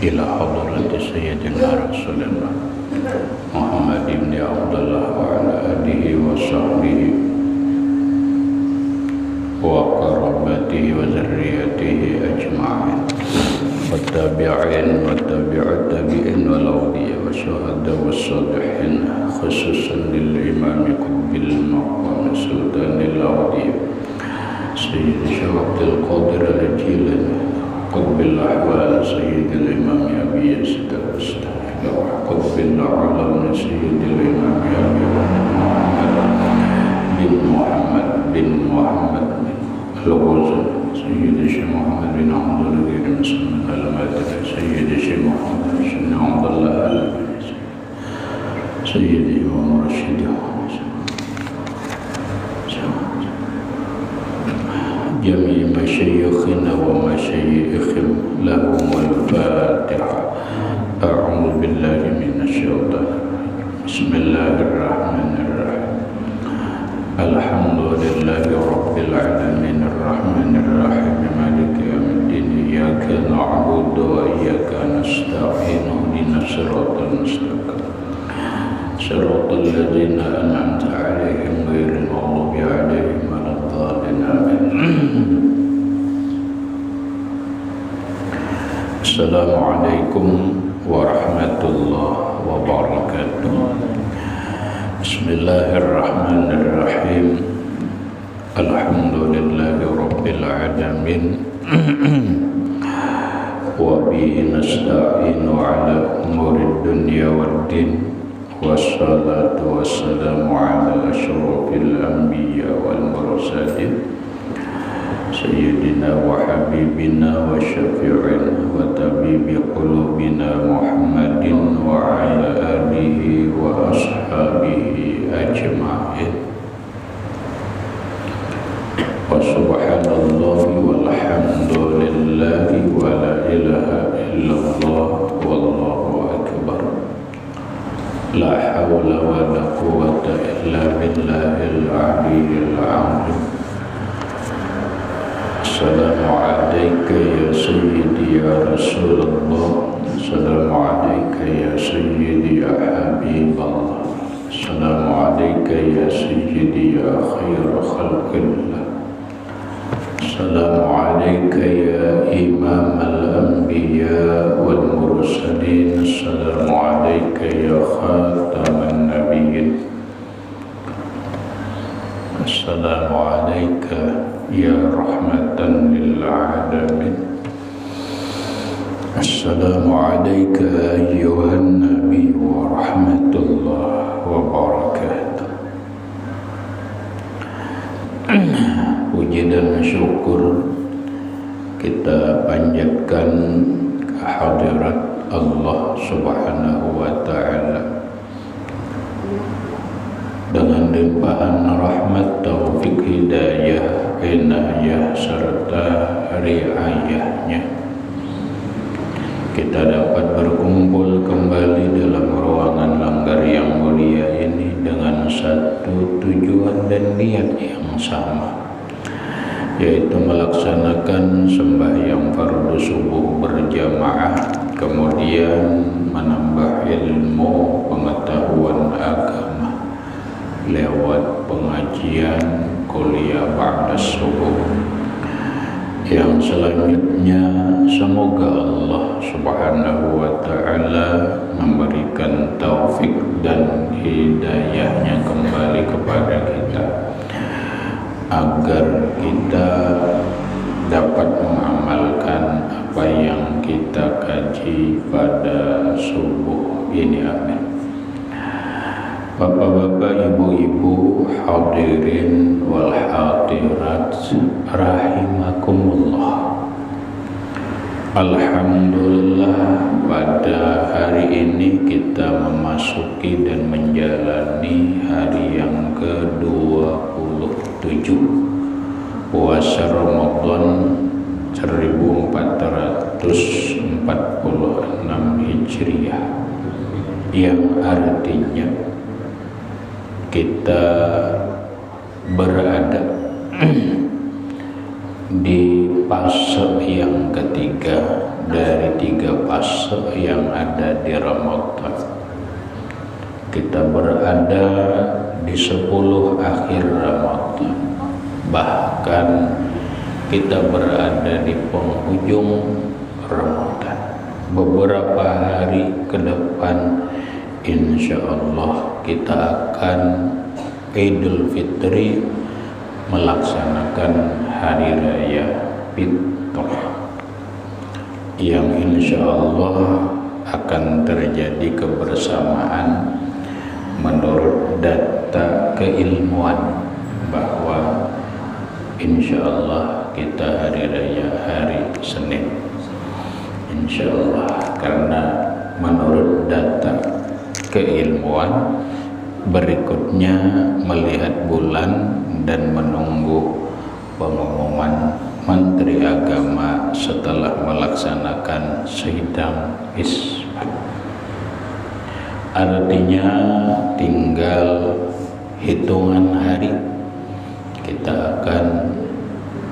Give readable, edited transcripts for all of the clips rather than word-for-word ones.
إلى حضرة سيدنا رسول الله محمد بن عبد الله وعلى آله وصحبه وقرابته وذريته أجمعين والتابعين وتابع التابعين والأولياء والشهداء والصالحين خصوصا للإمام قطب المقام سلطان الأولياء سيد الشيخ عبد القادر الجيلاني قطب الأحوال سيد الإمام أبي يزيد البستامي قطب العلم سيد الإمام أبي محمد بن الغزالي سيد الشيخ محمد بن عبد الله بن مسلم الماتري سيد الشيخ محمد بن عبد الله سيدي ومرشدي جميع مشايخنا ومشايخهم لهم الفاتحة. أعوذ بالله من الشيطان بسم الله الرحمن الرحيم الحمد لله رب العالمين الرحمن الرحيم مالك يوم الدين إياك نعبد وإياك نستعين اهدنا الصراط المستقيم صراط الذين أنعمت عليهم غير المغضوب عليهم ولا الضالين آمين. السلام عليكم ورحمة الله وبركاته. بسم الله الرحمن الرحيم الحمد لله رب العالمين وبه نستعين على أمور الدنيا والدين والصلاة والسلام على أشرف الأنبياء والمرسلين سيدنا وحبيبنا وشفيعنا وطبيب قلوبنا محمد وعلى آله وأصحابه أجمعين. وسبحان الله والحمد لله ولا إله إلا الله والله أكبر لا حول ولا قوة إلا بالله العلي العظيم. السلام عليك يا سيدي يا رسول الله السلام عليك يا سيدي يا حبيب الله السلام عليك يا سيدي يا خير خلق الله السلام عليك يا إمام الأنبياء والمرسلين السلام عليك يا خاتم النبيين السلام عليك يا رحمة للعالمين السلام عليك أيها النبي ورحمة الله وبركاته. Puji dan syukur kita panjatkan kehadirat Allah Subhanahu wa Ta'ala dengan limpahan rahmat, taufik, hidayah, inayah serta riayahnya kita dapat berkumpul kembali dalam ruangan langgar yang mulia ini dengan satu tujuan dan niat yang sama, yaitu melaksanakan sembahyang fardu subuh berjamaah, kemudian menambah ilmu pengetahuan agama lewat pengajian kuliah ba'da subuh, yang selanjutnya semoga Allah Subhanahu wa Ta'ala memberikan taufik dan hidayahnya kembali kepada kita agar kita dapat mengamalkan apa yang kita kaji pada subuh ini. Amin. Bapak-bapak, ibu-ibu, hadirin wal hadirat rahimakumullah. Alhamdulillah, pada hari ini kita memasuki dan menjalani hari yang ke-27 puasa Ramadan 1446 Hijriah, yang artinya kita berada di fase yang ketiga dari 3 fase yang ada di Ramadan. Kita berada di 10 akhir Ramadan, bahkan kita berada di penghujung Ramadan. Beberapa hari ke depan insya Allah kita akan Idul Fitri, melaksanakan hari raya Fitrah yang insya Allah akan terjadi kebersamaan menurut data keilmuan, bahwa insya Allah kita hari raya hari Senin, insya Allah. Karena menurut data keilmuan berikutnya melihat bulan dan menunggu pengumuman Menteri Agama setelah melaksanakan sidang isbat. Artinya tinggal hitungan hari kita akan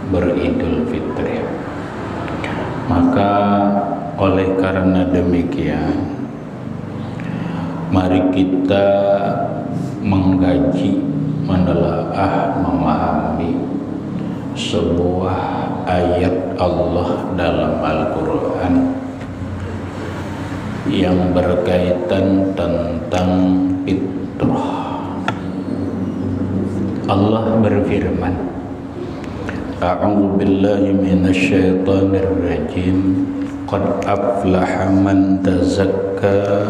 beridul fitri. Maka oleh karena demikian, mari kita mengkaji, menelaah, memahami sebuah ayat Allah dalam Al-Quran yang berkaitan tentang fitrah. Allah berfirman, A'udzu billahi minasyaitonir rajim, qad aflaha man tazakka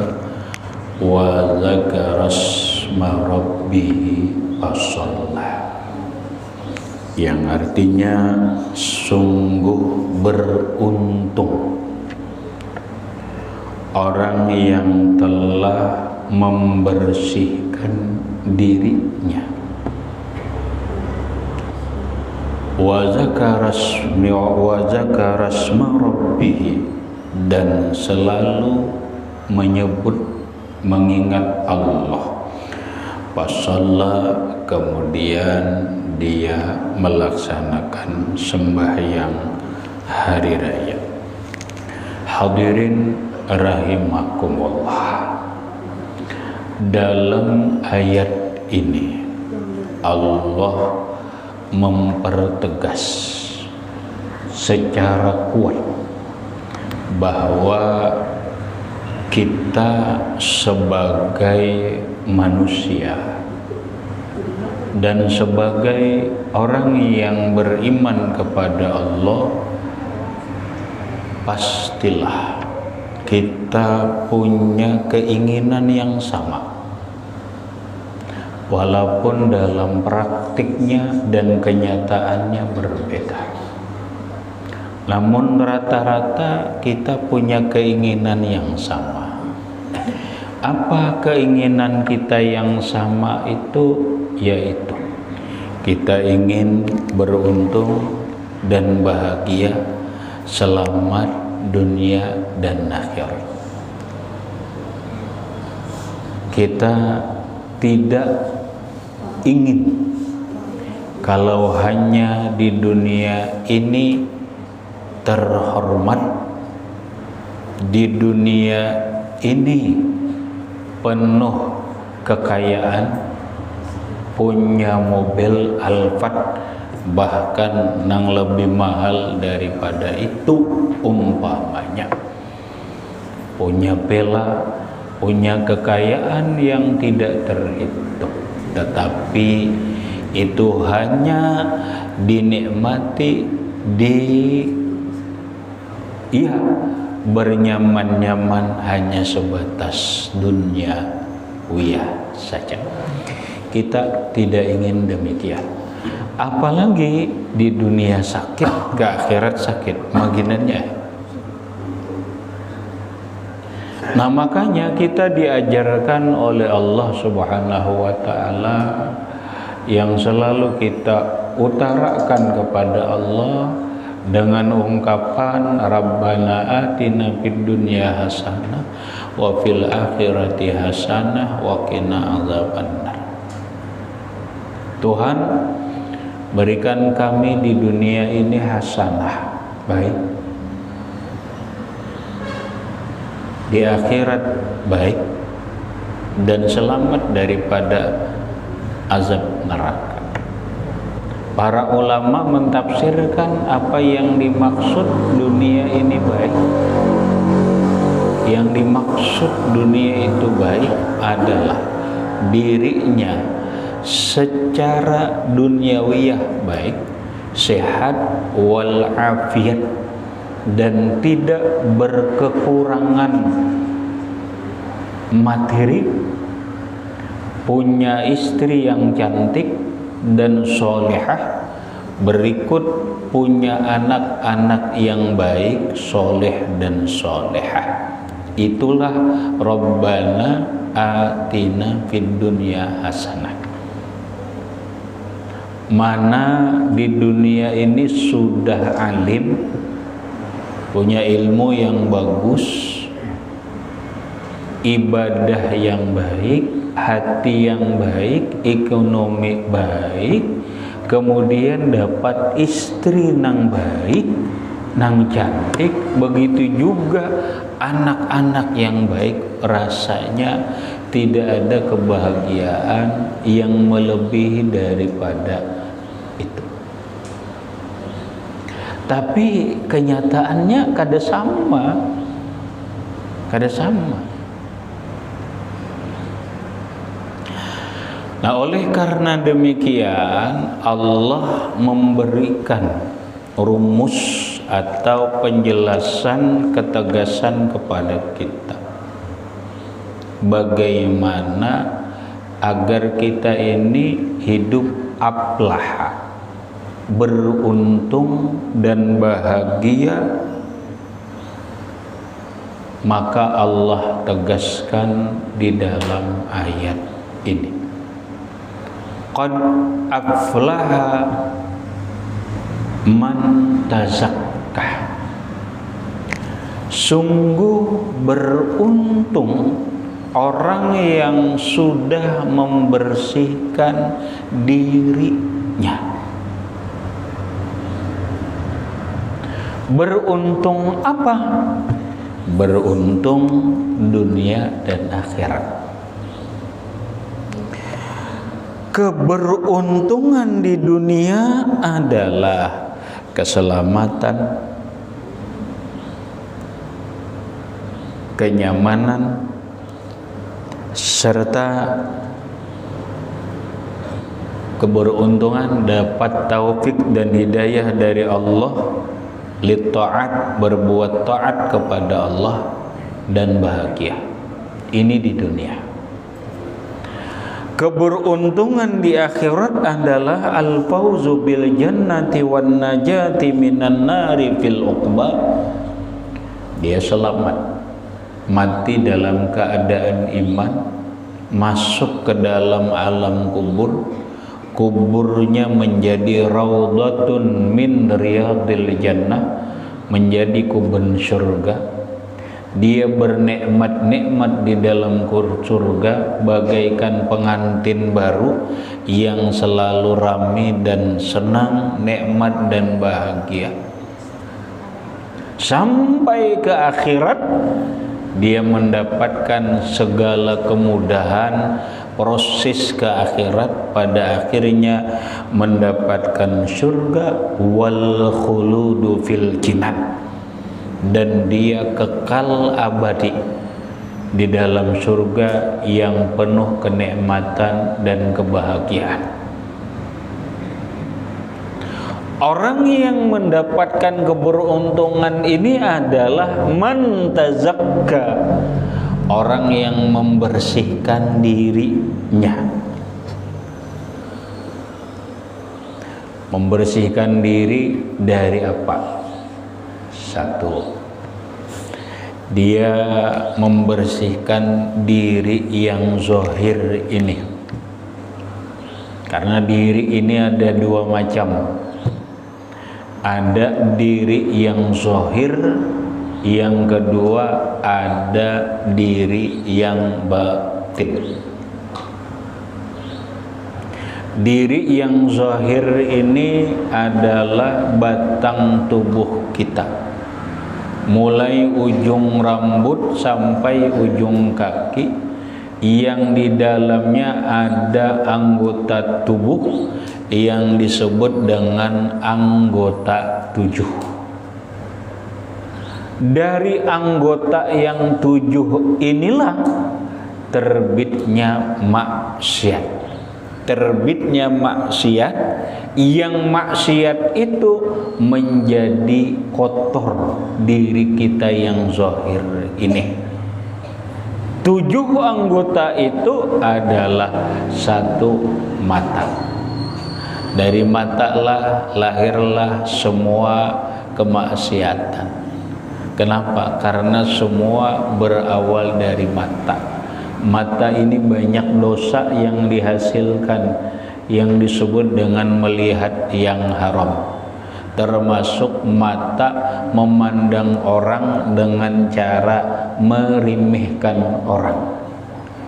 wa dzakara asma rabbih fasalla, yang artinya sungguh beruntung orang yang telah membersihkan dirinya, wa dzakara asma rabbih, dan selalu mengingat Allah, fasalla, kemudian dia melaksanakan sembahyang hari raya. Hadirin rahimakumullah, dalam ayat ini Allah mempertegas secara kuat bahwa kita sebagai manusia dan sebagai orang yang beriman kepada Allah, pastilah kita punya keinginan yang sama, walaupun dalam praktiknya dan kenyataannya berbeda. Namun rata-rata kita punya keinginan yang sama. Apa keinginan kita yang sama itu? Yaitu kita ingin beruntung dan bahagia, selamat dunia dan akhirat. Kita tidak ingin kalau hanya di dunia ini terhormat, di dunia ini penuh kekayaan, punya mobil Alphard, bahkan yang lebih mahal daripada itu umpamanya, punya villa, punya kekayaan yang tidak terhitung, tetapi itu hanya dinikmati bernyaman-nyaman hanya sebatas duniawiyah saja. Kita tidak ingin demikian. Apalagi di dunia sakit, ke akhirat sakit, maginannya. Nah, makanya kita diajarkan oleh Allah Subhanahu wa Ta'ala, yang selalu kita utarakan kepada Allah dengan ungkapan Rabbana atina fid dunya hasanah wa fil akhirati hasanah wa qina adzabannar. Tuhan, berikan kami di dunia ini hasanah, baik, di akhirat baik dan selamat daripada azab neraka. Para ulama mentafsirkan apa yang dimaksud dunia ini baik. Yang dimaksud dunia itu baik adalah dirinya secara duniawiyah baik, sehat walafiat, dan tidak berkekurangan materi, punya istri yang cantik dan solehah, berikut punya anak-anak yang baik, soleh dan solehah. Itulah Rabbana atina fid dunya hasanah. Mana di dunia ini sudah alim, punya ilmu yang bagus, ibadah yang baik, hati yang baik, ekonomi baik, kemudian dapat istri nang baik, nang cantik, begitu juga anak-anak yang baik, rasanya tidak ada kebahagiaan yang melebihi daripada itu. Tapi kenyataannya kada sama. Nah, oleh karena demikian Allah memberikan rumus atau penjelasan, ketegasan kepada kita bagaimana agar kita ini hidup aflah, beruntung dan bahagia. Maka Allah tegaskan di dalam ayat ini, qad aflaha man tazakkah. Sungguh beruntung orang yang sudah membersihkan dirinya. Beruntung apa? Beruntung dunia dan akhirat. Keberuntungan di dunia adalah keselamatan, kenyamanan, serta keberuntungan dapat taufik dan hidayah dari Allah, litta'at, berbuat taat kepada Allah, dan bahagia. Ini di dunia. Keberuntungan di akhirat adalah al-fauzu bil jannati wan najati minan nari fil uqba. Dia selamat, mati dalam keadaan iman, masuk ke dalam alam kubur, kuburnya menjadi raudhatun min riyadil jannah, menjadi kebun surga. Dia bernikmat-nikmat di dalam surga bagaikan pengantin baru yang selalu ramai dan senang, nikmat dan bahagia. Sampai ke akhirat dia mendapatkan segala kemudahan proses ke akhirat, pada akhirnya mendapatkan surga, wal khuludu fil jinan, dan dia kekal abadi di dalam surga yang penuh kenikmatan dan kebahagiaan. Orang yang mendapatkan keberuntungan ini adalah man tazakka, orang yang membersihkan dirinya. Membersihkan diri dari apa? Satu, dia membersihkan diri yang zahir ini. Karena diri ini ada dua macam. Ada diri yang zahir, yang kedua ada diri yang batin. Diri yang zahir ini adalah batang tubuh kita, mulai ujung rambut sampai ujung kaki, yang di dalamnya ada anggota tubuh yang disebut dengan anggota 7. Dari anggota yang 7 inilah terbitnya maksiat. Terbitnya maksiat, yang maksiat itu menjadi kotor diri kita yang zahir ini. 7 anggota itu adalah 1 mata. Dari mata lah lahirlah semua kemaksiatan. Kenapa? Karena semua berawal dari mata. Mata ini banyak dosa yang dihasilkan, yang disebut dengan melihat yang haram. Termasuk mata memandang orang dengan cara meremehkan orang.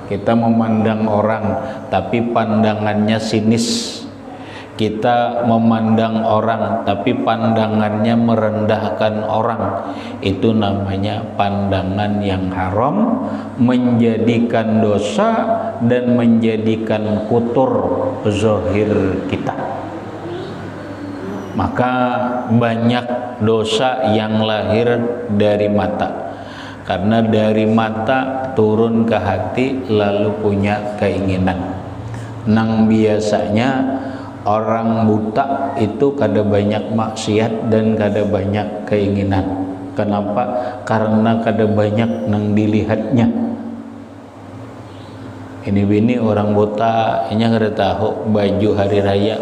Kita memandang orang tapi pandangannya sinis. Kita memandang orang tapi pandangannya merendahkan orang. Itu namanya pandangan yang haram, menjadikan dosa dan menjadikan kotor zahir kita. Maka banyak dosa yang lahir dari mata. Karena dari mata turun ke hati lalu punya keinginan. Nang biasanya orang buta itu kada banyak maksiat dan kada banyak keinginan. Kenapa? Karena kada banyak nang dilihatnya. Ini bini orang buta, ini kada tahu baju hari raya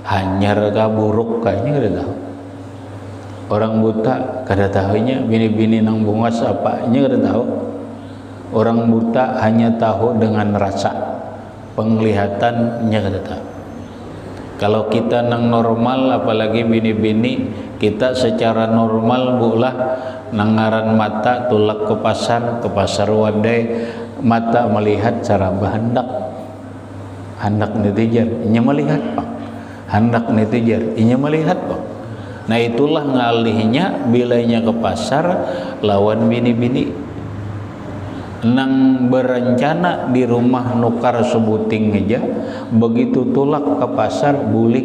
hanyar kah buruk kayaknya kada tahu. Orang buta kada tahunya bini-bini nang bungas apanya kada tahu. Orang buta hanya tahu dengan rasa, penglihatannya kada tahu. Kalau kita nang normal, apalagi bini-bini, kita secara normal bulah nangaran mata tulak ke pasar wadai, mata melihat cara bahandak, handak netijar, inya melihat pak, handak netijar, inya melihat pak. Nah itulah ngalihnya bilanya ke pasar lawan bini-bini. Nang berencana di rumah nukar sebuting aja, begitu tulak ke pasar bulik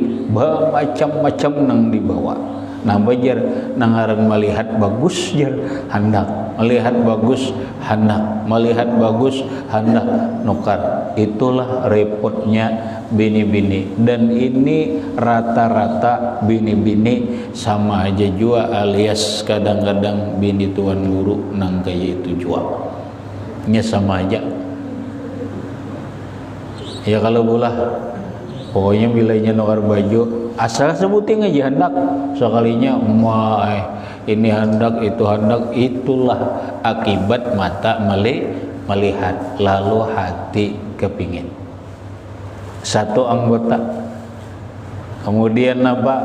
macam-macam nang dibawa. Nah bajar nangaran melihat bagus jar handak, melihat bagus handak, melihat bagus handak nukar. Itulah repotnya bini-bini, dan ini rata-rata bini-bini sama aja jua, alias kadang-kadang bini tuan guru nang kaya itu jua. Nya sama aja ya. Kalau bulah pokoknya bilanya nukar baju asal sebuting aja hendak, sekalinya ini hendak itu hendak, itulah akibat mata melihat lalu hati kepingin. 1 anggota. Kemudian apa?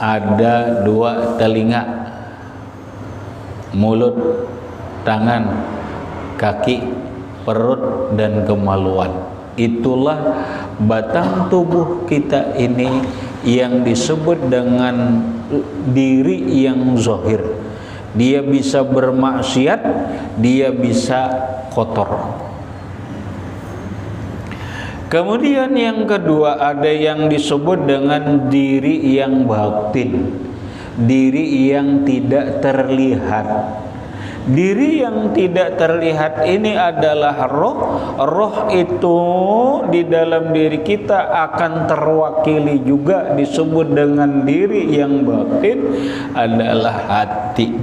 Ada 2 telinga, mulut, tangan, kaki, perut, dan kemaluan. Itulah batang tubuh kita ini yang disebut dengan diri yang zahir. Dia bisa bermaksiat, dia bisa kotor. Kemudian yang kedua ada yang disebut dengan diri yang batin, diri yang tidak terlihat. Diri yang tidak terlihat ini adalah roh. Roh itu di dalam diri kita akan terwakili juga disebut dengan diri yang batin adalah hati.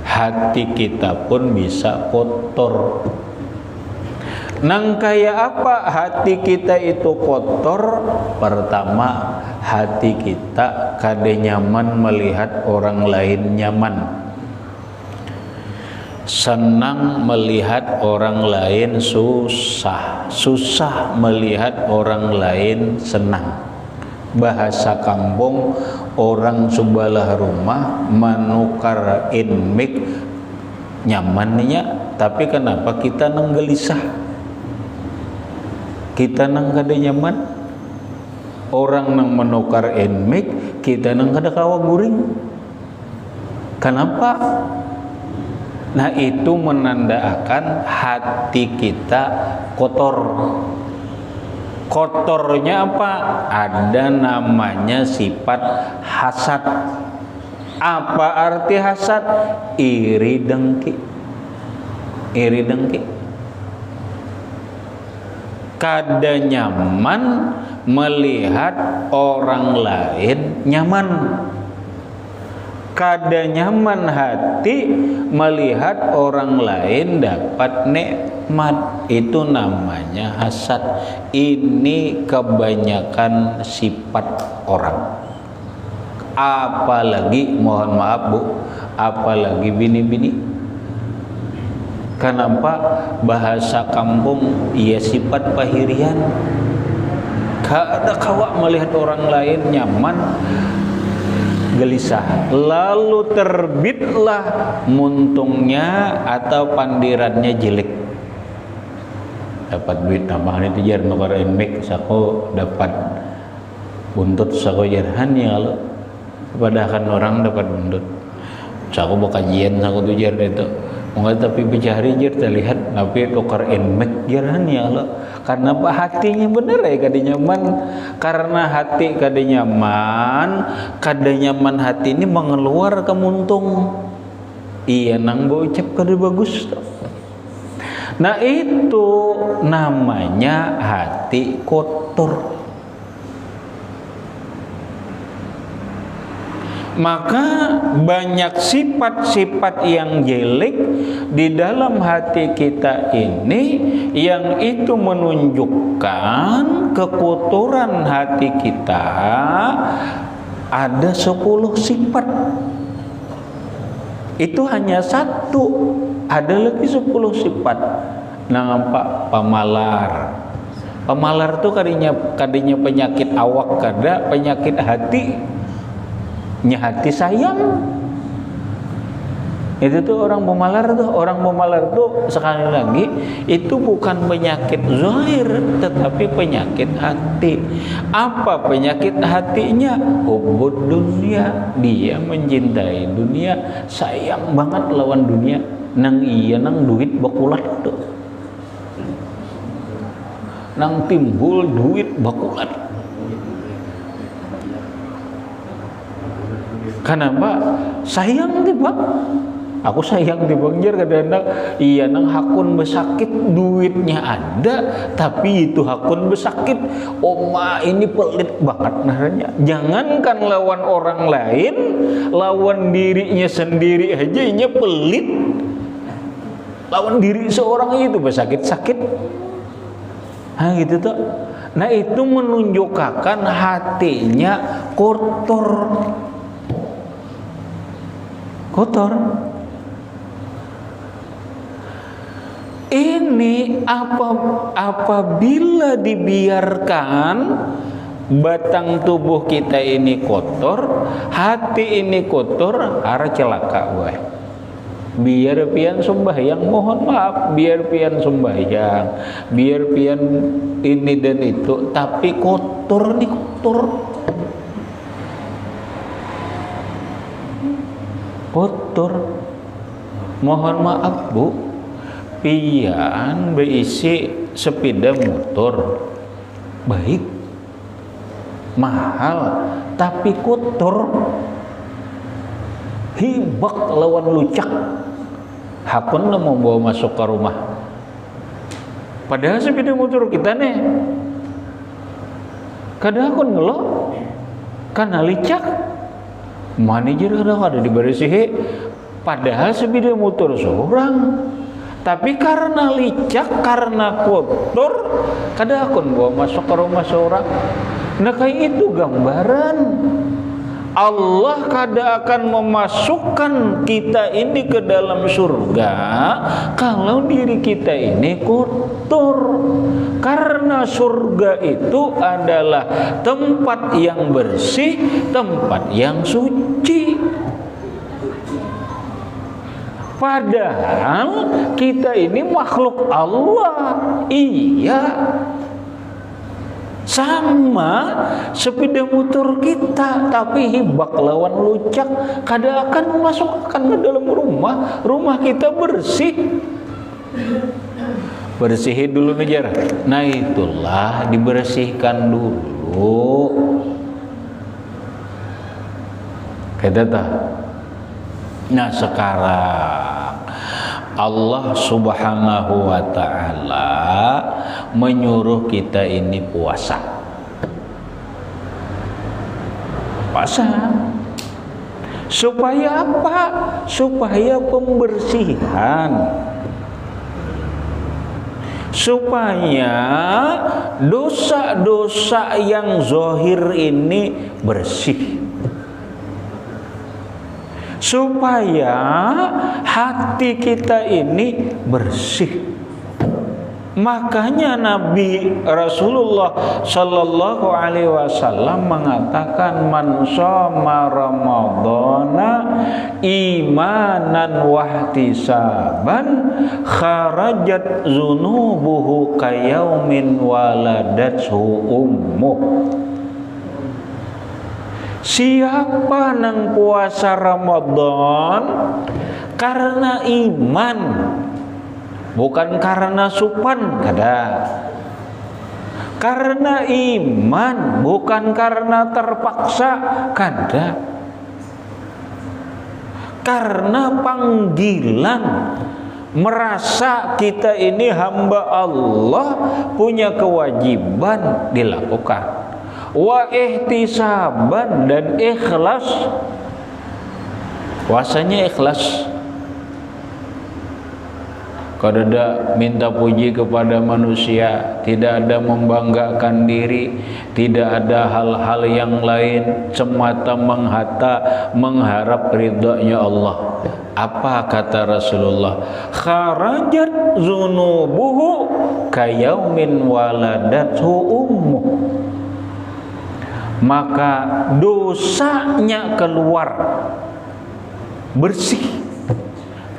Hati kita pun bisa kotor. Nang kaya apa hati kita itu kotor? Pertama, hati kita kada nyaman melihat orang lain nyaman. Senang melihat orang lain susah, susah melihat orang lain senang. Bahasa kampung, orang sebelah rumah menukar inmik nyamannya, tapi kenapa kita nang gelisah? Kita nang kada nyaman. Orang nang menukar inmik, kita nang kada kawa guring. Kenapa? Nah, itu menandakan hati kita kotor. Kotornya apa? Ada namanya sifat hasad. Apa arti hasad? Iri dengki. Iri dengki. Kada nyaman melihat orang lain nyaman. Kada nyaman hati melihat orang lain dapat nikmat. Itu namanya hasad. Ini kebanyakan sifat orang. Apalagi, mohon maaf Bu, apalagi bini-bini. Kenapa? Bahasa kampung ya sifat pahirian. Kada kawa melihat orang lain nyaman, gelisah, lalu terbitlah muntungnya atau pandirannya jelek. Dapat duit tambahan itu jar nukar emek, sako dapat buntut, sako jarhan ya kalau kepadahkan orang dapat buntut, sako bakajian sako tu jar itu enggak, tapi bicari jar terlihat tapi tukar emek jarhan ya kalau karena apa? Hatinya bener ya kada nyaman. Karena hati kada nyaman hati ini mengeluar ke muntung. Iya nang bocap kada bagus. Nah, itu namanya hati kotor. Maka banyak sifat-sifat yang jelek di dalam hati kita ini yang itu menunjukkan kekotoran hati kita. Ada 10 sifat. Itu hanya satu. Ada lagi 10 sifat. Nampak pamalar. Pamalar itu kadinya penyakit awak, kada penyakit hati. Hati sayang. Itu tuh orang pemalar tuh sekali lagi itu bukan penyakit zahir tetapi penyakit hati. Apa penyakit hatinya? Hubbud dunia. Dia mencintai dunia, sayang banget lawan dunia. Nang duit bakulat tuh. Nang timbul duit bakulat. Kenapa? Sayang tiba. Aku sayang tiba jar kadang-kadang iya nang hakun besakit duitnya ada tapi itu hakun besakit. Oma ini pelit banget naranya. Jangankan lawan orang lain, lawan dirinya sendiri aja inya pelit. Lawan diri seorang itu besakit-sakit. Nah gitu tuh. Nah itu menunjukkan hatinya kotor. Kotor. Ini apabila dibiarkan batang tubuh kita ini kotor, hati ini kotor, arah celaka gue. Biar pian sembahyang, mohon maaf, biar pian sembahyang, biar pian ini dan itu, tapi kotor nih kotor. Kotor. Mohon maaf Bu, pian berisi sepeda motor baik, mahal, tapi kotor. Hibak lawan lucak. Hakun lah mau bawa masuk ke rumah. Padahal sepeda motor kita nih, kadang hakun ngelok, karena licak. Manajer kadang ada di barisihe, padahal sepeda motor seorang, tapi karena licak, karena kotor, kadang akun bawa masuk ke rumah seorang. Nah kayak itu gambaran Allah kada akan memasukkan kita ini ke dalam surga kalau diri kita ini kotor. Karena surga itu adalah tempat yang bersih, tempat yang suci. Padahal kita ini makhluk Allah. Iya. Sama sepeda motor kita, tapi hibak lawan lucak kada akan memasukkan ke dalam rumah. Rumah kita bersih. Bersihin dulu nih. Nah itulah dibersihkan dulu. Kata tak? Nah sekarang Allah Subhanahu wa ta'ala menyuruh kita ini puasa. Supaya apa? Supaya pembersihan. Supaya dosa-dosa yang zahir ini bersih. Supaya hati kita ini bersih. Makanya Nabi Rasulullah Sallallahu Alaihi Wasallam mengatakan, man shoma ramadhana imanan wahtisaban kharajat zunubuhu kayaumin waladathu ummuh. Siapa nang puasa Ramadan karena iman, bukan karena supan, kada. Karena iman, bukan karena terpaksa, kada. Karena panggilan, merasa kita ini hamba Allah, punya kewajiban dilakukan. Wa ihtisaban, dan ikhlas. Puasanya ikhlas. Kada minta puji kepada manusia, tidak ada membanggakan diri, tidak ada hal-hal yang lain, semata mengharap ridhonya Allah. Apa kata Rasulullah? Kharajat zunubuhu kayaumin waladathu ummuh. Maka dosanya keluar bersih,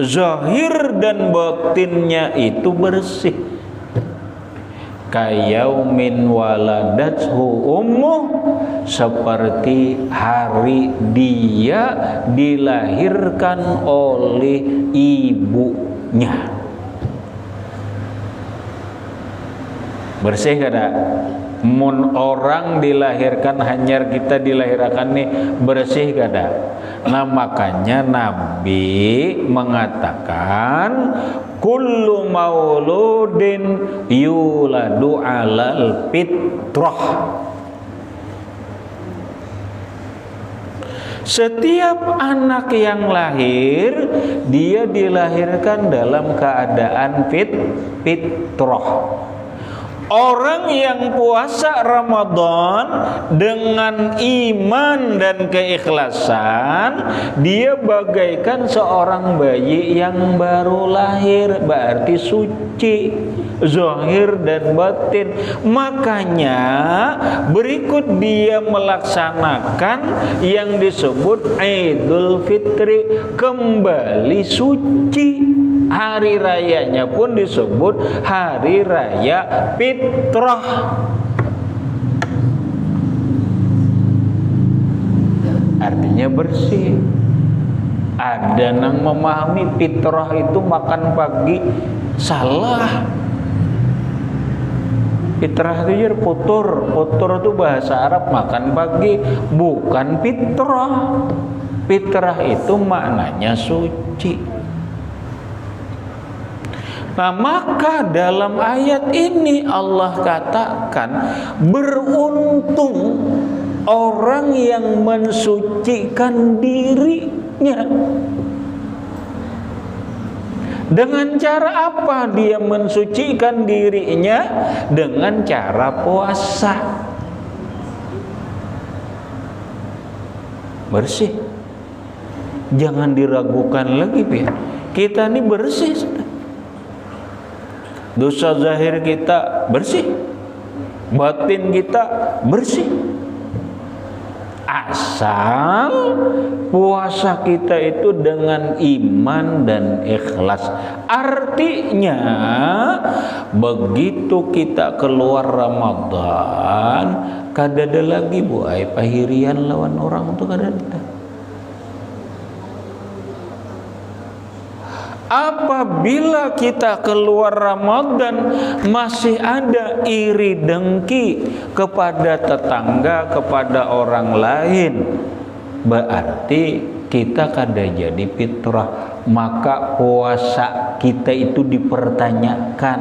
zahir dan batinnya itu bersih. Kayaumin waladathu ummuh, seperti hari dia dilahirkan oleh ibunya. Bersih kada? Mun orang dilahirkan, hanyar kita dilahirkan nih, bersih kada? Nah makanya Nabi mengatakan, kullu mauludin yuladu alal fitrah. Setiap anak yang lahir, dia dilahirkan dalam keadaan fitrah. Orang yang puasa Ramadan dengan iman dan keikhlasan, dia bagaikan seorang bayi yang baru lahir, berarti suci, zahir dan batin. Makanya berikut dia melaksanakan yang disebut Idul Fitri, kembali suci. Hari rayanya pun disebut hari raya fitrah. Artinya bersih. Ada yang memahami fitrah itu makan pagi, salah. Fitrah itu putur. Putur itu bahasa Arab makan pagi, bukan fitrah. Fitrah itu maknanya suci. Nah maka dalam ayat ini Allah katakan, beruntung orang yang mensucikan dirinya. Dengan cara apa dia mensucikan dirinya? Dengan cara puasa. Bersih. Jangan diragukan lagi, ya. Kita ini bersih. Dosa zahir kita bersih, batin kita bersih. asal puasa kita itu dengan iman dan ikhlas. Artinya begitu kita keluar Ramadan kadada lagi bu ai pahirian lawan orang tuh kadada. Apabila kita keluar Ramadan masih ada iri dengki kepada tetangga, kepada orang lain, berarti kita kada jadi fitrah, maka puasa kita itu dipertanyakan.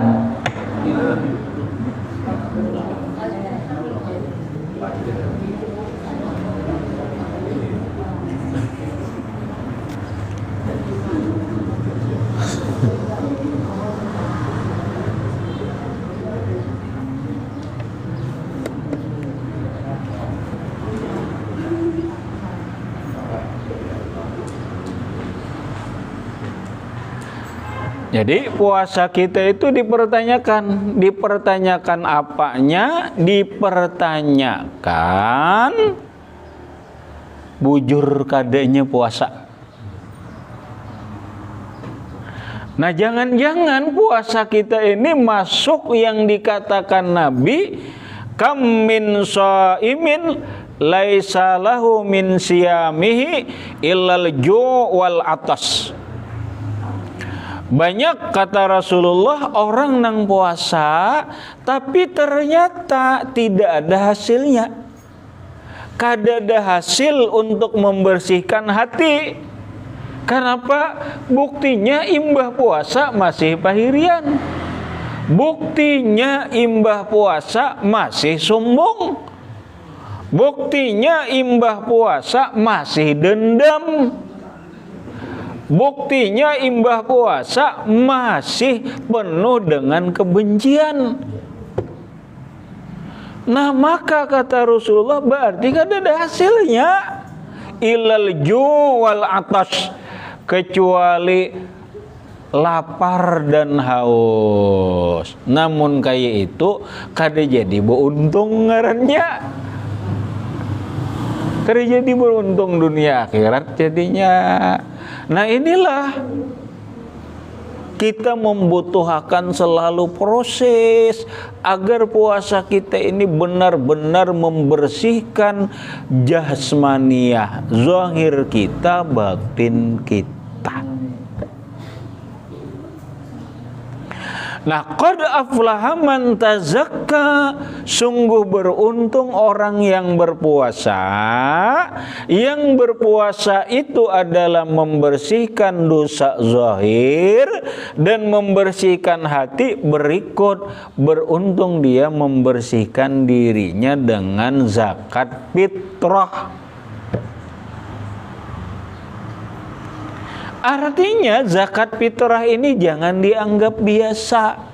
Jadi puasa kita itu dipertanyakan apanya? Dipertanyakan bujur kadanya puasa. Nah, jangan-jangan puasa kita ini masuk yang dikatakan Nabi, kam min shaimin laisa lahu min siyamihi illal ju' wal atas. Banyak kata Rasulullah orang nang puasa tapi ternyata tidak ada hasilnya. Kada ada hasil untuk membersihkan hati. Kenapa? Buktinya imbah puasa masih pahirian. Buktinya imbah puasa masih sombong. Buktinya imbah puasa masih dendam. Buktinya imbah puasa masih penuh dengan kebencian. Nah, maka kata Rasulullah berarti kan ada hasilnya. Ilal ju' wal atas, kecuali lapar dan haus. Namun kayak itu kada jadi beruntung ngarannya. Kada jadi beruntung dunia akhirat jadinya. Nah, inilah kita membutuhkan selalu proses agar puasa kita ini benar-benar membersihkan jasmaniah, zahir kita, batin kita. Nah, qad aflaha man tazakka, sungguh beruntung orang yang berpuasa. Yang berpuasa itu adalah membersihkan dosa zahir dan membersihkan hati. Berikut, beruntung dia membersihkan dirinya dengan zakat fitrah. Artinya zakat fitrah ini jangan dianggap biasa.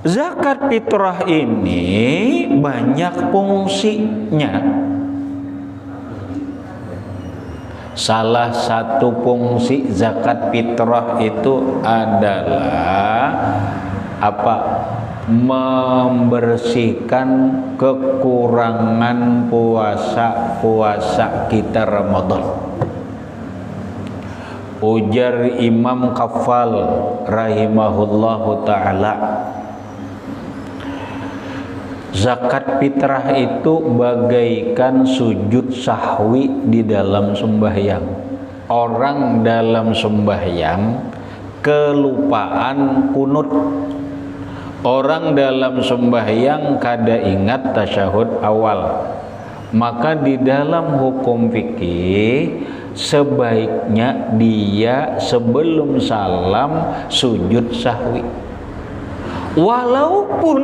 Zakat fitrah ini banyak fungsinya. Salah satu fungsi zakat fitrah itu adalah apa? Membersihkan kekurangan puasa kita Ramadan. Ujar Imam Kafal rahimahullahu ta'ala, zakat fitrah itu bagaikan sujud sahwi di dalam sembahyang. Orang dalam sembahyang kelupaan kunut. Orang dalam sembahyang kada ingat tasyahud awal. Maka di dalam hukum fikih sebaiknya dia sebelum salam sujud sahwi. Walaupun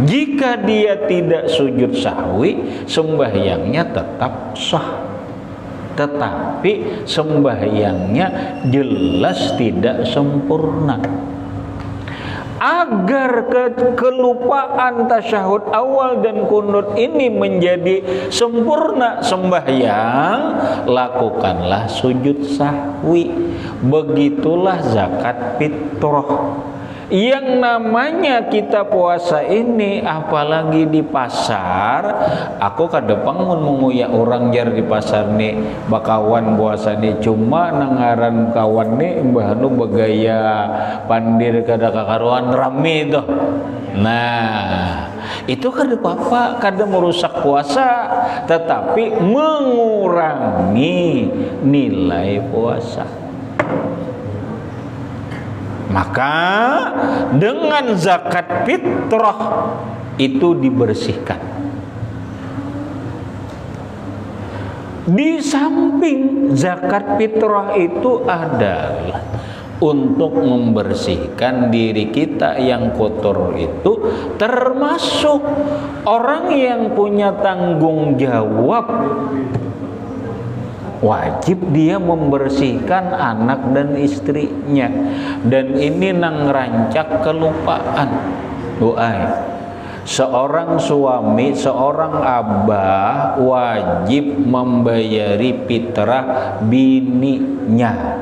jika dia tidak sujud sahwi, sembahyangnya tetap sah. Tetapi sembahyangnya jelas tidak sempurna. Agar kelupaan tasyahud awal dan kunut ini menjadi sempurna sembahyang, lakukanlah sujud sahwi. Begitulah zakat fitrah. Yang namanya kita puasa ini, apalagi di pasar, aku kadepang mun menguyak orang jar di pasar nih bakawan puasa nih, cuma nangaran kawan nih mbah nu begaya pandir kada kakaruan rame tuh. Nah, itu kada apa-apa, kada merusak puasa, tetapi mengurangi nilai puasa. Maka dengan zakat fitrah itu dibersihkan. Di samping zakat fitrah itu adalah untuk membersihkan diri kita yang kotor itu, termasuk orang yang punya tanggung jawab, wajib dia membersihkan anak dan istrinya. Dan ini nang rancak kelupaan. Doa. Seorang suami, seorang abah wajib membayari fitrah bininya.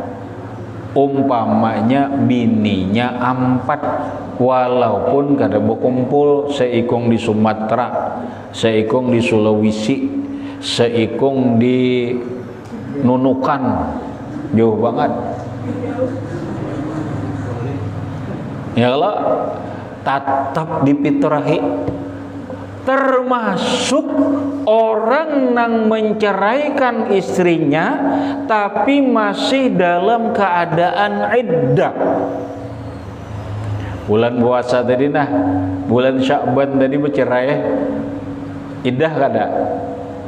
Umpamanya bininya 4, walaupun kada berkumpul, seikung di Sumatera, seikung di Sulawesi, seikung di Nunukan, jauh banget. Ya kalau tetap dipitrahi, termasuk orang yang menceraikan istrinya tapi masih dalam keadaan iddah. Bulan puasa tadi bulan Sya'ban tadi bercerai, iddah kada?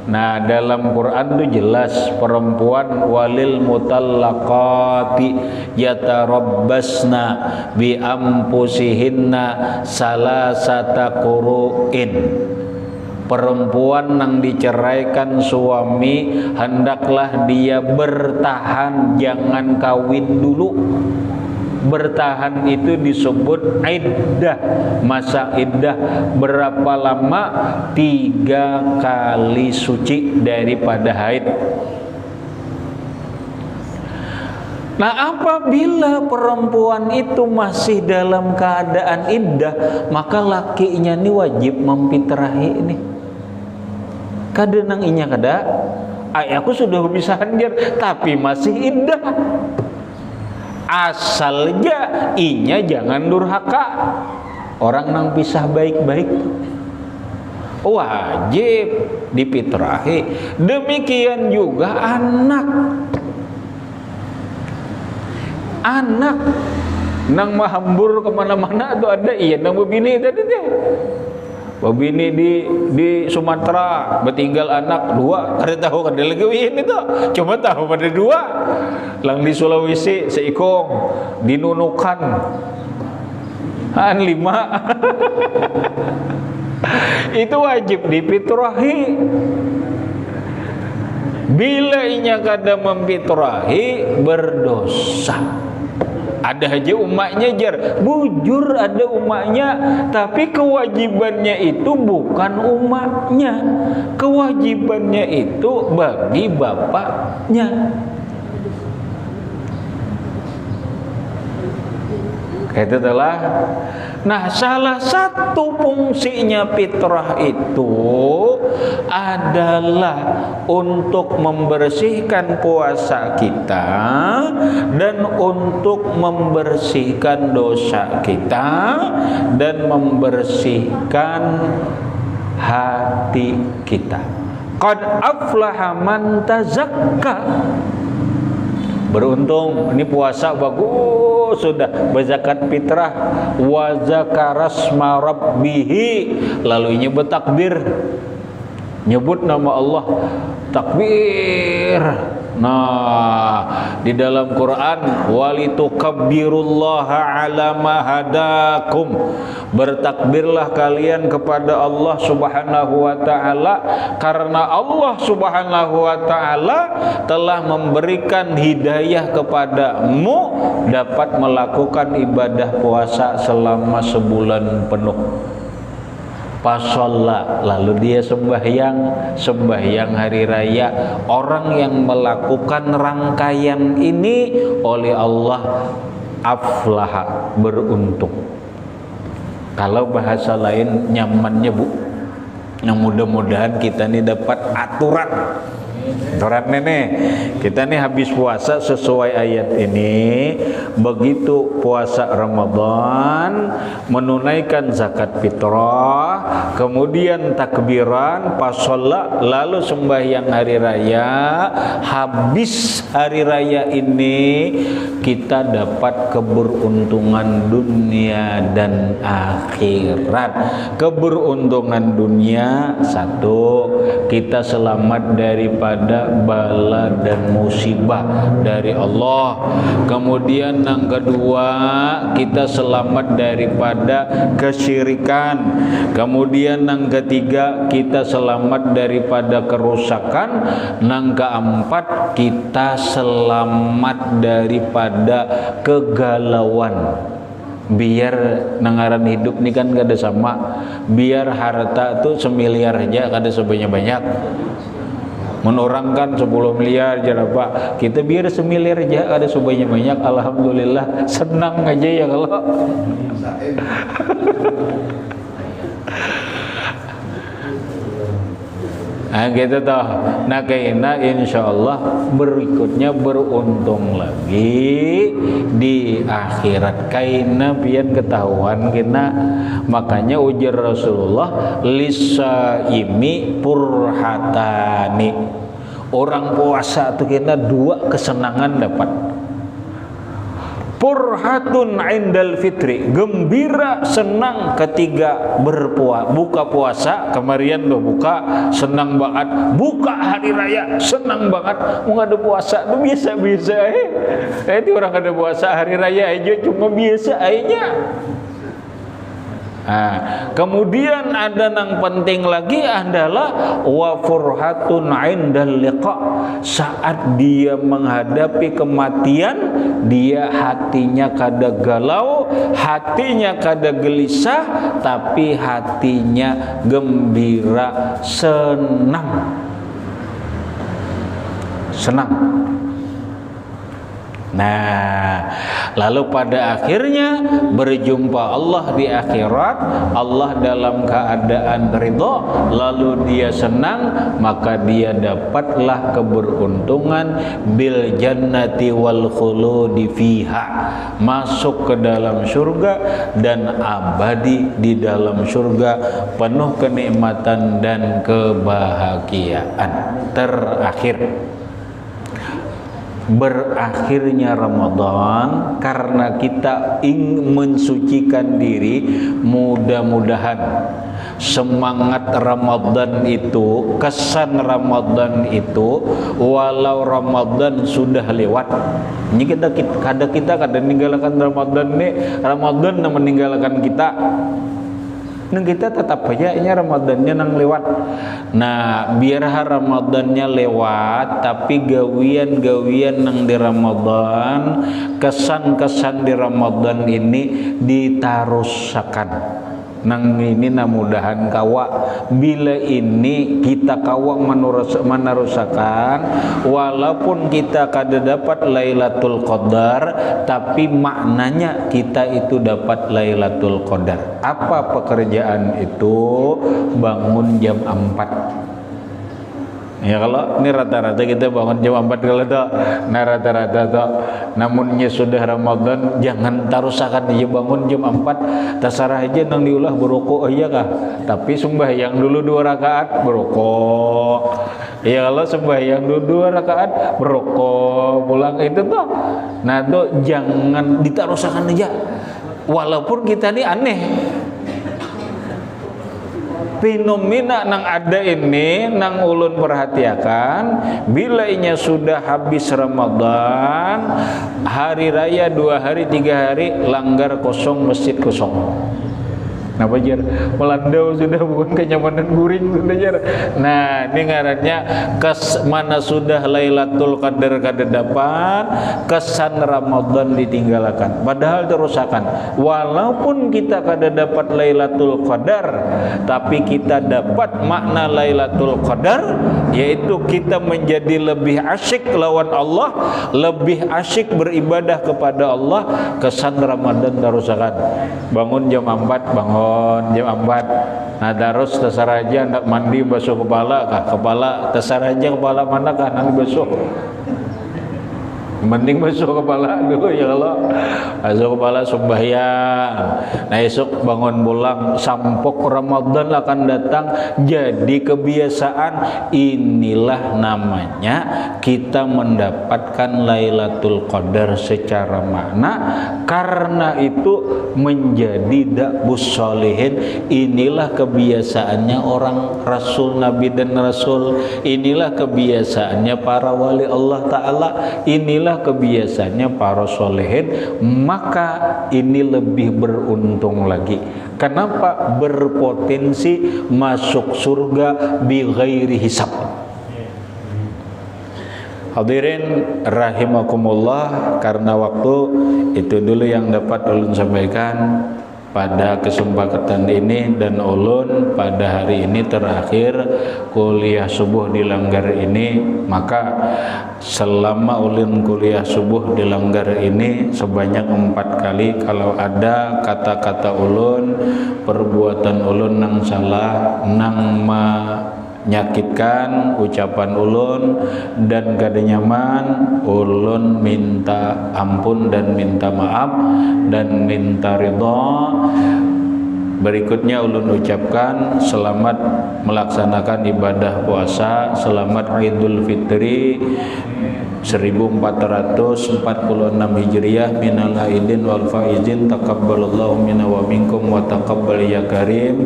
Nah, dalam Quran itu jelas, perempuan walil mutallaqati yatarabbasna bi anfusihinna salasata qur'in. Perempuan yang diceraikan suami hendaklah dia bertahan, jangan kawin dulu. Bertahan itu disebut iddah. Masa iddah berapa lama? 3 kali suci daripada haid. Nah, apabila perempuan itu masih dalam keadaan iddah, maka lakinya ini wajib memfitrahi ini. Kada nang inya kada, aku sudah bisa hanjar tapi masih iddah. Asalnya inya jangan durhaka. Orang nang pisah baik-baik wajib difitrahi. Demikian juga anak nang mahambur kemana-mana tuh ada nang bebini tadi deh. Bebini di Sumatera bertinggal anak 2, kada tahu kada lagi ini tuh, cuma tahu pada 2. Lang di Sulawesi seikong, di Nunukan 5. Itu wajib difitrahi. Bila inya kada memfitrahi, berdosa. Ada aja umaknya jar, bujur ada umaknya, tapi kewajibannya itu bukan umaknya, kewajibannya itu bagi bapaknya. Itu adalah. Nah, salah satu fungsinya fitrah itu adalah untuk membersihkan puasa kita dan untuk membersihkan dosa kita dan membersihkan hati kita. Qad aflaha man tazakka. Beruntung ini puasa bagus sudah berzakat fitrah, wa zakarasma rabbih, lalu ini bertakbir, nyebut nama Allah, takbir. Nah, di dalam Quran walitukabbirullaha ala ma hadakum, bertakbirlah kalian kepada Allah Subhanahu wa taala karena Allah Subhanahu wa taala telah memberikan hidayah kepadamu dapat melakukan ibadah puasa selama sebulan penuh. Pasolla, lalu dia sembahyang hari raya. Orang yang melakukan rangkaian ini oleh Allah aflaha, beruntung. Kalau bahasa lain nyamannya Bu. Yang mudah-mudahan kita nih dapat aturan nih, kita nih habis puasa sesuai ayat ini. Begitu puasa Ramadan, menunaikan zakat fitrah, kemudian takbiran pas sholat, lalu sembahyang hari raya. Habis hari raya ini kita dapat keberuntungan dunia dan akhirat. Keberuntungan dunia, satu, kita selamat daripada bala dan musibah dari Allah. Kemudian yang kedua, kita selamat daripada kesyirikan. Kemudian yang ketiga, kita selamat daripada kerusakan. Yang keempat, kita selamat daripada kegalauan. Biar nangaran hidup ini kan gak ada sama. Biar harta tuh semiliar aja kada sebanyak-banyak. Menorang kan 10 miliar jangan Pak, kita biar semiliar aja ada sebanyak-banyak. Alhamdulillah, senang aja ya kalau nah gitu toh. Nah kayaknya insyaallah berikutnya beruntung lagi di akhirat. Kayaknya pian ketahuan kena. Makanya ujar Rasulullah, lisaimi purhatani. Orang puasa tuh kena dua kesenangan dapat. Purhatun indal fitri, gembira senang ketika buka puasa. Kemarin lo buka senang banget, buka hari raya senang banget. Mau ada puasa tuh biasa-biasa itu orang ada puasa hari raya aja cuma biasa aja. Nah, kemudian ada yang penting lagi adalah wa furhatun indal liqa. Saat dia menghadapi kematian, dia hatinya kada galau, hatinya kada gelisah, tapi hatinya gembira, senang. Nah, lalu pada akhirnya berjumpa Allah di akhirat. Allah dalam keadaan ridha, lalu dia senang, maka dia dapatlah keberuntungan bil jannati wal khuludi fiha, masuk ke dalam surga dan abadi di dalam surga, penuh kenikmatan dan kebahagiaan. Terakhir, berakhirnya Ramadan karena kita ingin mensucikan diri. Mudah-mudahan semangat Ramadan itu, kesan Ramadan itu, walau Ramadan sudah lewat, ini kita meninggalkan Ramadan nih, Ramadan meninggalkan kita. Nah kita tetap aja ini Ramadannya nang lewat. Nah biar Ramadannya lewat, tapi gawian-gawian nang di Ramadan, kesan-kesan di Ramadan ini ditarusakan. Nang ini mudahan kawa bila ini kita kawa menerusakan, walaupun kita kada dapat Lailatul Qadar, tapi maknanya kita itu dapat Lailatul Qadar. Apa pekerjaan itu? Bangun jam 4. Ya kalau ini rata-rata kita bangun jam 4 kalau tuh, nah rata-rata tuh. Namunnya sudah Ramadan, jangan tarusakan dia bangun jam 4. Terserah aja nang diulah berokok aja kah. Tapi sembahyang dulu 2 rakaat berokok. Ya kalau sembahyang dulu 2 rakaat berokok, pulang itu tuh. Nah tuh jangan ditarusakan aja. Walaupun kita ini aneh. Fenomena nang ada ini nang ulun perhatikan, bila inya sudah habis Ramadan, hari raya 2 hari 3 hari langgar kosong, masjid kosong. Kenapa jar? Melandau sudah, bukan kenyamanan guring sudah jar. Nah, ini ngarannya mana sudah Lailatul Qadar kada dapat, kesan Ramadan ditinggalkan. Padahal terusakan. Walaupun kita kada dapat Lailatul Qadar, tapi kita dapat makna Lailatul Qadar, yaitu kita menjadi lebih asyik lawan Allah, lebih asyik beribadah kepada Allah. Kesan Ramadan terusakan. Bangun jam 4, bangun jam 4. Nah, terus terserah aja hendak mandi basuh kepala kah? Kepala terserah aja kepala mana kah nanti basuh. Mending basuh kepala dulu ya Allah. Basuh kepala sembahyang. Nah, esok bangun pulang sampok Ramadan akan datang, jadi kebiasaan. Inilah namanya kita mendapatkan Lailatul Qadar secara makna. Karena itu menjadi da'bus sholihin. Inilah kebiasaannya orang Rasul, Nabi dan Rasul. Inilah kebiasaannya para wali Allah Ta'ala. Inilah kebiasaannya para solehin. Maka ini lebih beruntung lagi. Kenapa? Berpotensi masuk surga bi ghairi hisab. Hadirin rahimakumullah, karena waktu itu dulu yang dapat ulun sampaikan pada kesempatan ini, dan ulun pada hari ini terakhir kuliah subuh di Langgar ini. Maka selama ulun kuliah subuh di Langgar ini sebanyak 4 kali, kalau ada kata-kata ulun, perbuatan ulun nang salah, nang menyakitkan ucapan ulun dan kada nyaman, ulun minta ampun dan minta maaf dan minta ridha. Berikutnya ulun ucapkan selamat melaksanakan ibadah puasa, selamat Idul Fitri 1446 Hijriah minal aidin wal faizin, taqabbalallahu minna wa minkum wa taqabbal ya karim.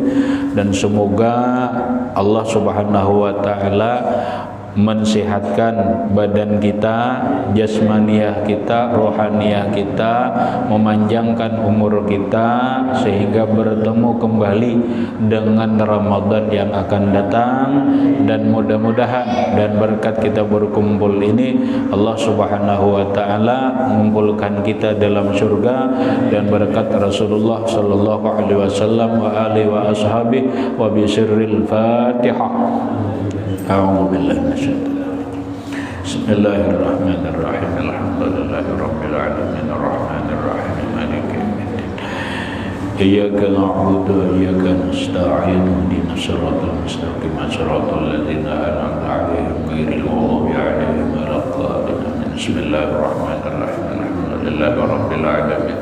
Dan semoga Allah Subhanahu wa taala mensehatkan badan kita, jasmaniah kita, rohaniah kita, memanjangkan umur kita sehingga bertemu kembali dengan Ramadan yang akan datang. Dan mudah-mudahan dan berkat kita berkumpul ini, Allah Subhanahu wa taala mengumpulkan kita dalam surga, dan berkat Rasulullah sallallahu alaihi wasallam wa alihi wa ashabihi wa bi sirril Fatihah. A'udzu billahi minasyaitonir rajim. Bismillahirrahmanirrahim. Alhamdulillahirabbil alamin arrahmanir rahim maliki yaumiddin. Iyyaka na'budu wa iyyaka nasta'in. Ihdinas siratal mustaqim, siratal ladzina an'amta 'alaihim ghairil maghdubi 'alaihim waladdallin. Bismillahirrahmanirrahim. Alhamdulillahirabbil alamin.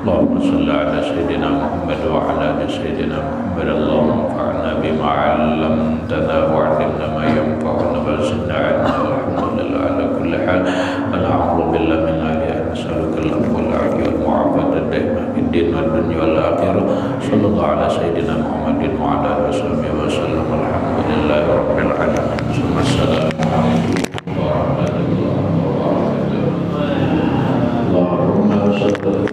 Allahumma shalli ala sayyidina Muhammad wa ala ali sayyidina Muhammad. Allahumma anfa'na bima 'allamtana wa 'allimna ma yanfa'una wa zidna 'ilma. Alhamdulillah ala kulli hal. Alhamdu billahi min alihi nas'aluka al-afwa wal 'afiyah wal mu'afata daima fid din wad dunya wal akhirah. Sallallahu ala sayyidina Muhammadin wa ala alihi wa sallam. Alhamdulillahi rabbil alamin. Assalamu alaikum warahmatullahi wabarakatuh. Allahumma salli